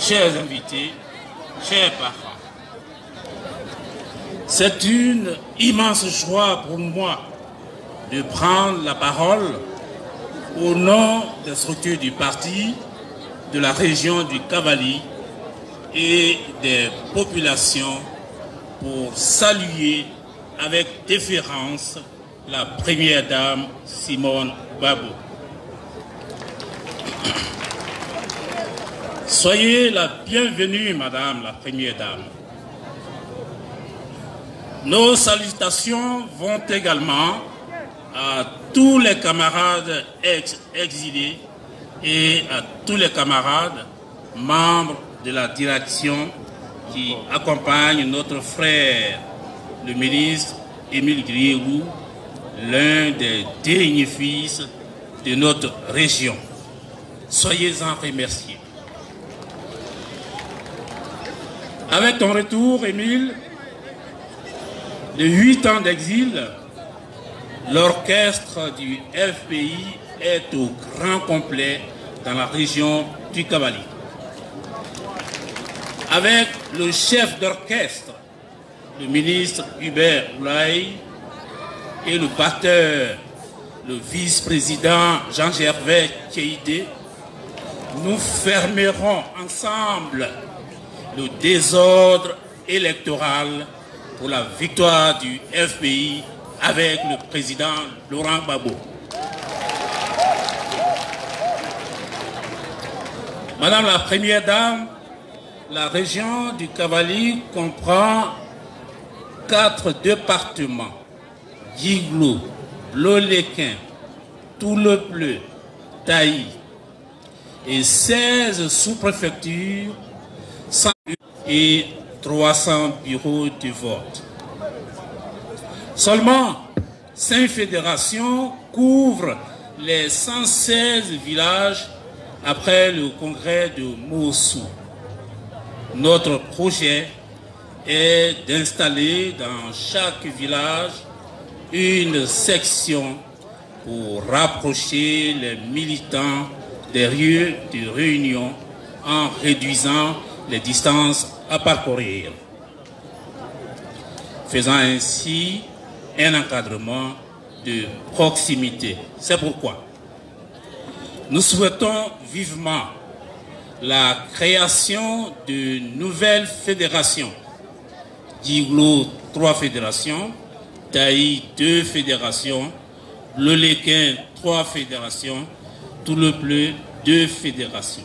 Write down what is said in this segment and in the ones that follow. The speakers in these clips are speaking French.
Chers invités, chers parents, c'est une immense joie pour moi de prendre la parole au nom des structures du parti, de la région du Cavally et des populations pour saluer avec déférence la première dame Simone Gbagbo. Soyez la bienvenue, Madame la Première Dame. Nos salutations vont également à tous les camarades exilés et à tous les camarades membres de la direction qui accompagnent notre frère, le ministre Émile Griégou, l'un des derniers fils de notre région. Soyez-en remerciés. Avec ton retour, Émile, de 8 ans d'exil, l'orchestre du FPI est au grand complet dans la région du Cavally. Avec le chef d'orchestre, le ministre Hubert Oulaye, et le batteur, le vice-président Jean-Gervais Kéidé, nous fermerons ensemble le désordre électoral pour la victoire du FPI avec le président Laurent Gbagbo. Madame la Première Dame, la région du Cavally comprend 4 départements: Djiglo, Loléquin, Toulepleu, Taï, et 16 sous-préfectures et 300 bureaux de vote. Seulement 5 fédérations couvrent les 116 villages après le congrès de Mossou. Notre projet est d'installer dans chaque village une section pour rapprocher les militants des lieux de réunion en réduisant les distances à parcourir, faisant ainsi un encadrement de proximité. C'est pourquoi nous souhaitons vivement la création de nouvelles fédérations. Djiglo, 3 fédérations, Taï, 2 fédérations, Loléquin, 3 fédérations, Toulepleu, 2 fédérations.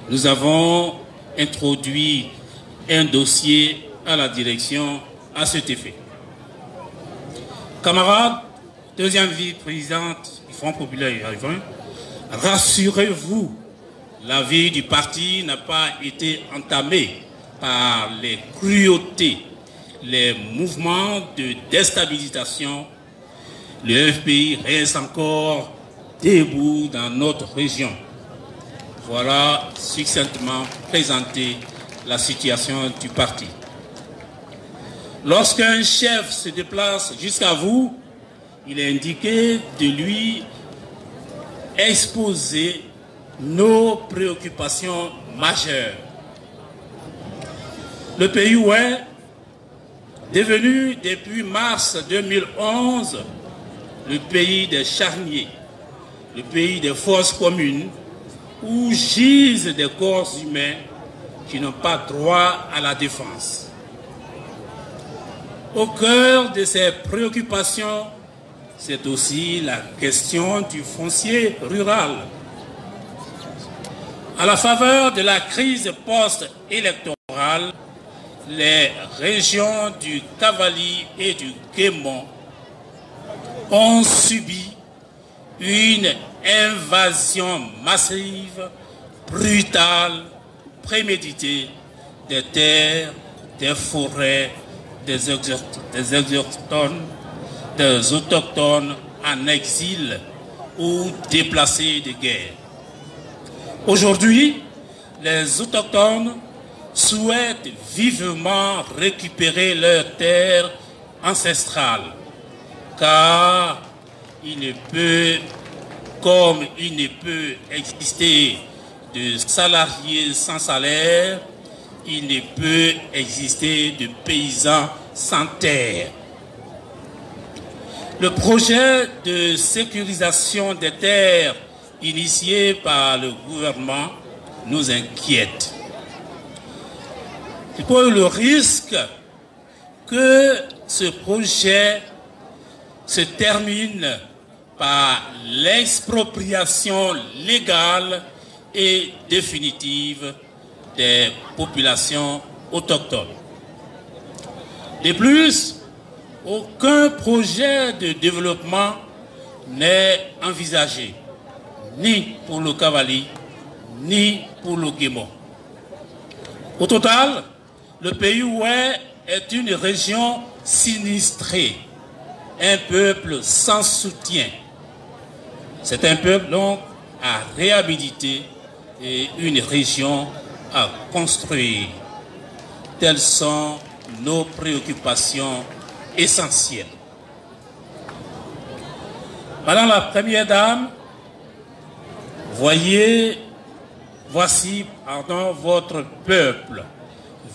Nous avons introduit un dossier à la direction à cet effet. Camarades, deuxième vice-présidente du Front populaire Yarivan, rassurez-vous, la vie du parti n'a pas été entamée par les cruautés, les mouvements de déstabilisation. Le FPI reste encore debout dans notre région. Voilà succinctement présenté la situation du parti. Lorsqu'un chef se déplace jusqu'à vous, il est indiqué de lui exposer nos préoccupations majeures. Le pays est devenu depuis mars 2011 le pays des charniers, le pays des fosses communes, où gisent des corps humains qui n'ont pas droit à la défense. Au cœur de ces préoccupations, c'est aussi la question du foncier rural. À la faveur de la crise post-électorale, les régions du Cavally et du Kémon ont subi une invasion massive, brutale, préméditée des terres, des forêts, des autochtones en exil ou déplacés de guerre. Aujourd'hui, les autochtones souhaitent vivement récupérer leurs terres ancestrales, car il ne peut comme il ne peut exister de salariés sans salaire, il ne peut exister de paysans sans terre. Le projet de sécurisation des terres initié par le gouvernement nous inquiète. Il y a le risque que ce projet se termine par l'expropriation légale et définitive des populations autochtones. De plus, aucun projet de développement n'est envisagé, ni pour le Cavally, ni pour le Guémo. Au total, le pays Oué est une région sinistrée, un peuple sans soutien. C'est un peuple donc à réhabiliter et une région à construire. Telles sont nos préoccupations essentielles. Madame la Première Dame, voici votre peuple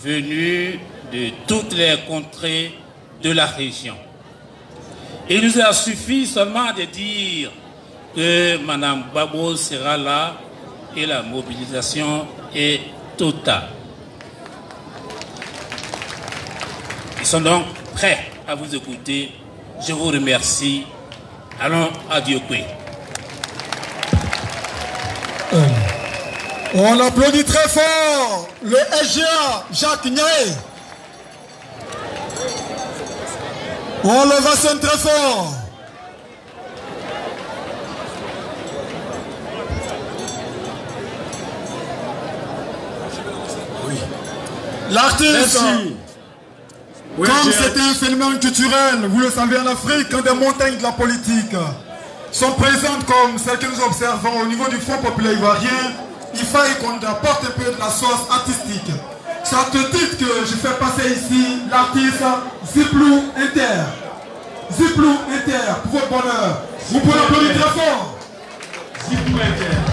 venu de toutes les contrées de la région. Il nous a suffi seulement de dire que Mme Gbagbo sera là et la mobilisation est totale. Ils sont donc prêts à vous écouter. Je vous remercie. Allons à Diokwe. On applaudit très fort le SGA Jacques Niaé. On l'ovationne très fort. Oui. L'artiste, comme c'est un phénomène culturel, vous le savez en Afrique, quand des montagnes de la politique sont présentes comme celles que nous observons au niveau du Front populaire ivoirien, il fallait qu'on apporte un peu de la sauce artistique. C'est à ce titre que je fais passer ici l'artiste Ziplou Inter. Ziplou Inter, pour votre bonheur. Vous pouvez applaudir très fort. Ziplou Inter.